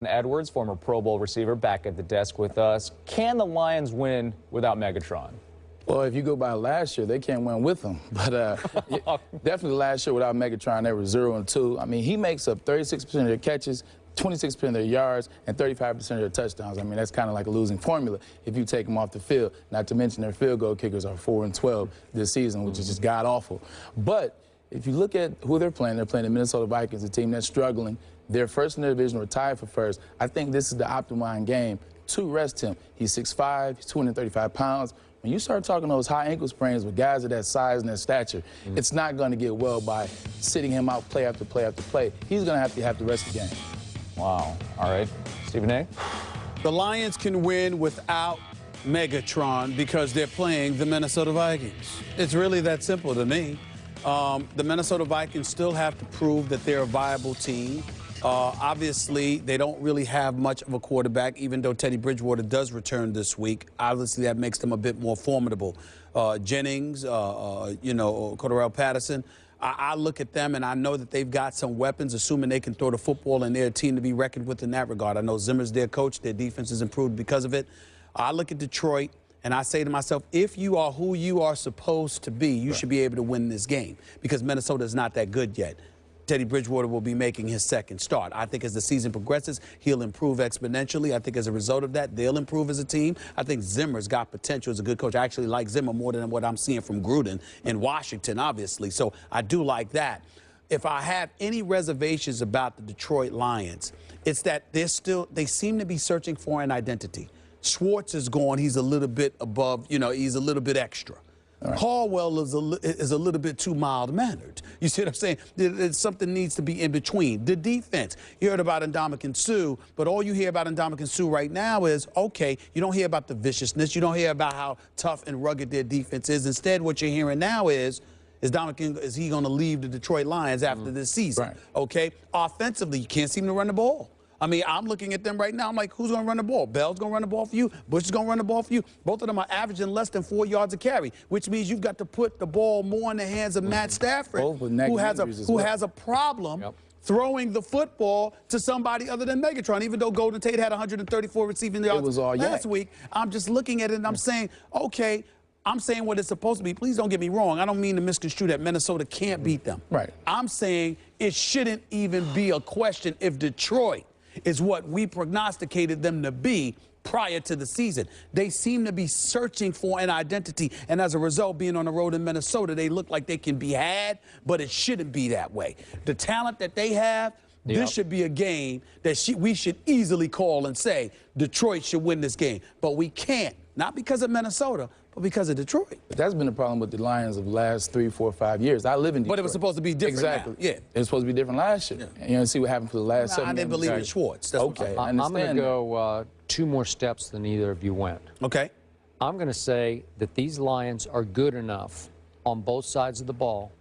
Edwards, former Pro Bowl receiver, back at the desk with us. Can the Lions win without Megatron? Well, if you go by last year, they can't win with him. But definitely last year without Megatron, they were 0-2. I mean, he makes up 36% of their catches, 26% of their yards, and 35% of their touchdowns. I mean, that's kind of like a losing formula if you take them off the field. Not to mention their field goal kickers are 4-12 this season, which is just god-awful. But if you look at who they're playing the Minnesota Vikings, a team that's struggling. They're first in their division, or tied for first. I think this is the optimum game to rest him. He's 6'5", he's 235 pounds. When you start talking those high ankle sprains with guys of that size and that stature, it's not going to get well by sitting him out play after play after play. He's going to have the rest of the game. Wow. All right. Stephen A? The Lions can win without Megatron because they're playing the Minnesota Vikings. It's really that simple to me. The Minnesota Vikings still have to prove that they're a viable team. Obviously, they don't really have much of a quarterback, even though Teddy Bridgewater does return this week. Obviously, that makes them a bit more formidable. Jennings, Cordarrelle Patterson, I look at them and I know that they've got some weapons, assuming they can throw the football, and they're a team to be reckoned with in that regard. I know Zimmer's their coach. Their defense has improved because of it. I look at Detroit, and I say to myself, if you are who you are supposed to be, you should be able to win this game because Minnesota is not that good yet. Teddy Bridgewater will be making his second start. I think as the season progresses, he'll improve exponentially. I think as a result of that, they'll improve as a team. I think Zimmer's got potential as a good coach. I actually like Zimmer more than what I'm seeing from Gruden in Washington, obviously. So I do like that. If I have any reservations about the Detroit Lions, it's that they seem to be searching for an identity. Schwartz is gone. He's a little bit above, he's a little bit extra. Right. Caldwell is a little bit too mild-mannered. You see what I'm saying? Something needs to be in between. The defense, you heard about Ndamukong Suh, but all you hear about Ndamukong Suh right now is, okay, you don't hear about the viciousness. You don't hear about how tough and rugged their defense is. Instead, what you're hearing now is Ndamukong, is he going to leave the Detroit Lions after this season? Right. Okay? Offensively, you can't seem to run the ball. I mean, I'm looking at them right now. I'm like, who's going to run the ball? Bell's going to run the ball for you. Bush is going to run the ball for you. Both of them are averaging less than 4 yards a carry, which means you've got to put the ball more in the hands of Matt Stafford, who has a problem throwing the football to somebody other than Megatron, even though Golden Tate had 134 receiving yards last week. I'm just looking at it and I'm saying, okay, I'm saying what it's supposed to be. Please don't get me wrong. I don't mean to misconstrue that Minnesota can't beat them. Right. I'm saying it shouldn't even be a question if Detroit is what we prognosticated them to be prior to the season. They seem to be searching for an identity, and as a result, being on the road in Minnesota, they look like they can be had, but it shouldn't be that way. The talent that they have, this should be a game that we should easily call and say, Detroit should win this game. But we can't, not because of Minnesota, but because of Detroit. But that's been the problem with the Lions of the last 3, 4, 5 years. I live in Detroit. But it was supposed to be different. Exactly. Now. Yeah. It was supposed to be different last year. Yeah. And you know, see what happened for the last 7 years. I didn't believe in Schwartz. That's okay. I'm going to go 2 more steps than either of you went. Okay. I'm going to say that these Lions are good enough on both sides of the ball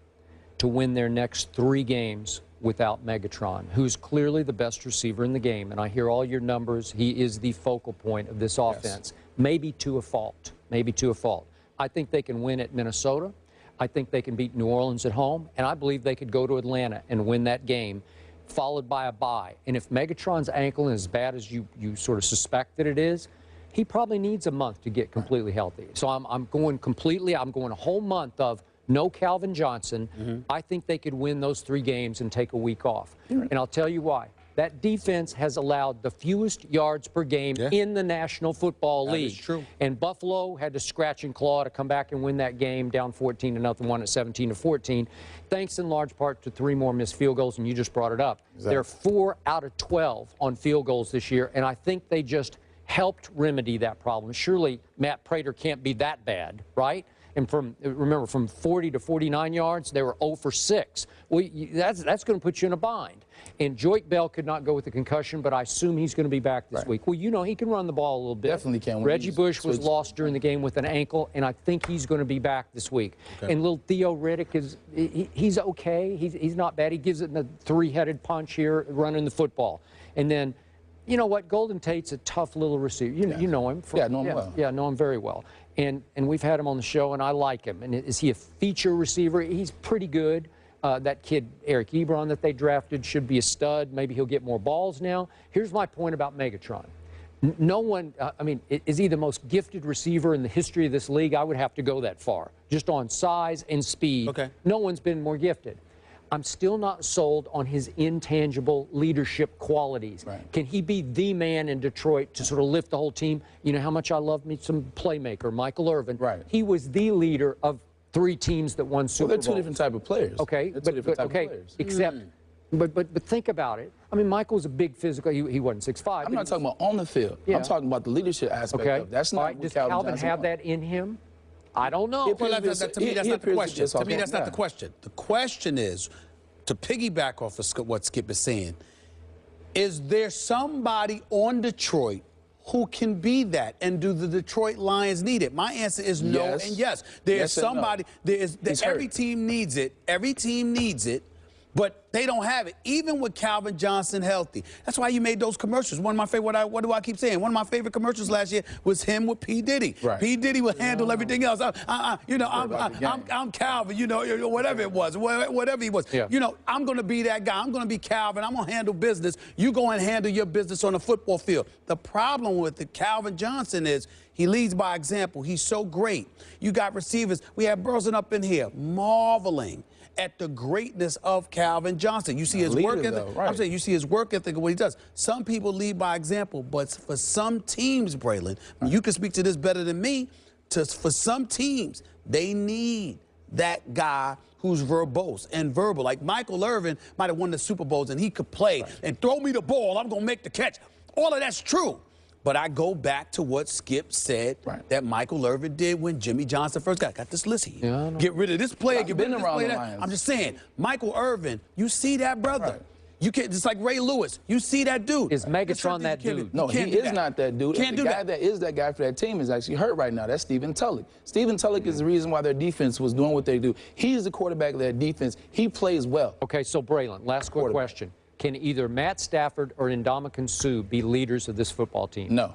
to win their next 3 games without Megatron, who's clearly the best receiver in the game. And I hear all your numbers. He is the focal point of this offense. Yes. Maybe to a fault. Maybe to a fault. I think they can win at Minnesota. I think they can beat New Orleans at home. And I believe they could go to Atlanta and win that game, followed by a bye. And if Megatron's ankle is as bad as you sort of suspect that it is, he probably needs a month to get completely healthy. So I'm going a whole month of no Calvin Johnson. I think they could win those 3 games and take a week off. And I'll tell you why. That defense has allowed the fewest yards per game in the National Football League. That is true. And Buffalo had to scratch and claw to come back and win that game down 14-0, won at 17-14, thanks in large part to 3 more missed field goals, and you just brought it up. Exactly. They're 4 out of 12 on field goals this year, and I think they just helped remedy that problem. Surely Matt Prater can't be that bad, right? And remember, from 40 to 49 yards, they were 0 for 6. Well, that's going to put you in a bind. And Joyke Bell could not go with the concussion, but I assume he's going to be back this week. Well, you know, he can run the ball a little bit. Definitely can. Reggie Bush was lost during the game with an ankle, and I think he's going to be back this week. Okay. And little Theo Riddick he's okay. He's not bad. He gives it a 3-headed punch here, running the football. And then, you know what? Golden Tate's a tough little receiver. You know him. Yeah, know him well. Yeah, know him very well. And we've had him on the show, and I like him. And is he a feature receiver? He's pretty good. That kid, Eric Ebron, that they drafted should be a stud. Maybe he'll get more balls now. Here's my point about Megatron. No one, is he the most gifted receiver in the history of this league? I would have to go that far, just on size and speed. Okay. No one's been more gifted. I'm still not sold on his intangible leadership qualities. Right. Can he be the man in Detroit to sort of lift the whole team? You know how much I love me some playmaker, Michael Irvin. Right. He was the leader of 3 teams that won Super Well, they're Bowls. two different type of players. Okay, They're two different type of players. Except, but think about it. I mean, Michael's a big physical. He wasn't 6'5". I'm not talking about on the field. Yeah. I'm talking about the leadership aspect of it. That's not All right, what does Calvin Calvin Johnson have wants. that in him? I don't know. Well, to me, that's not the question. To me, that's not the Yeah. question. The question is, to piggyback off of what Skip is saying, is there somebody on Detroit who can be that? And do the Detroit Lions need it? My answer is no Yes. and yes. There is Yes and no. somebody. Every team needs it. Every team needs it. But they don't have it, even with Calvin Johnson healthy. That's why you made those commercials. One of my favorite, what do I keep saying? One of my favorite commercials last year was him with P. Diddy. Right. P. Diddy would handle everything else. I'm Calvin, whatever it was, whatever he was. Yeah. I'm going to be that guy. I'm going to be Calvin. I'm going to handle business. You go and handle your business on the football field. The problem with the Calvin Johnson is he leads by example. He's so great. You got receivers. We have Burson up in here marveling at the greatness of Calvin Johnson. You see his work ethic. Though, right. I'm saying you see his work ethic and what he does. Some people lead by example, but for some teams, Braylon, you can speak to this better than me, for some teams, they need that guy who's verbose and verbal. Like Michael Irvin might have won the Super Bowls and he could play and throw me the ball, I'm going to make the catch. All of that's true. But I go back to what Skip said that Michael Irvin did when Jimmy Johnson first got this list here. Yeah, get rid of this player, get rid of this player. Lions. I'm just saying, Michael Irvin, you see that brother. Right. You can't, just like Ray Lewis, you see that dude. Is Megatron that dude? No, he is not that dude. Can't the do guy that is that guy for that team is actually hurt right now. That's Stephen Tulloch. Stephen Tulloch is the reason why their defense was doing what they do. He's the quarterback of their defense. He plays well. Okay, so Braylon, last quick question. Can either Matt Stafford or Ndamukong Suh be leaders of this football team? No.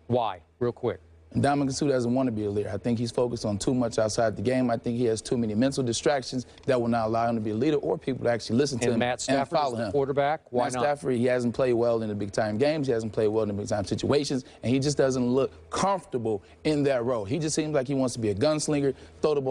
Why? Real quick. Ndamukong Suh doesn't want to be a leader. I think he's focused on too much outside the game. I think he has too many mental distractions that will not allow him to be a leader or people to actually listen to him Matt Stafford and follow is the him. quarterback? Why Matt not? Stafford, he hasn't played well in the big-time games. He hasn't played well in the big-time situations, and he just doesn't look comfortable in that role. He just seems like he wants to be a gunslinger, throw the ball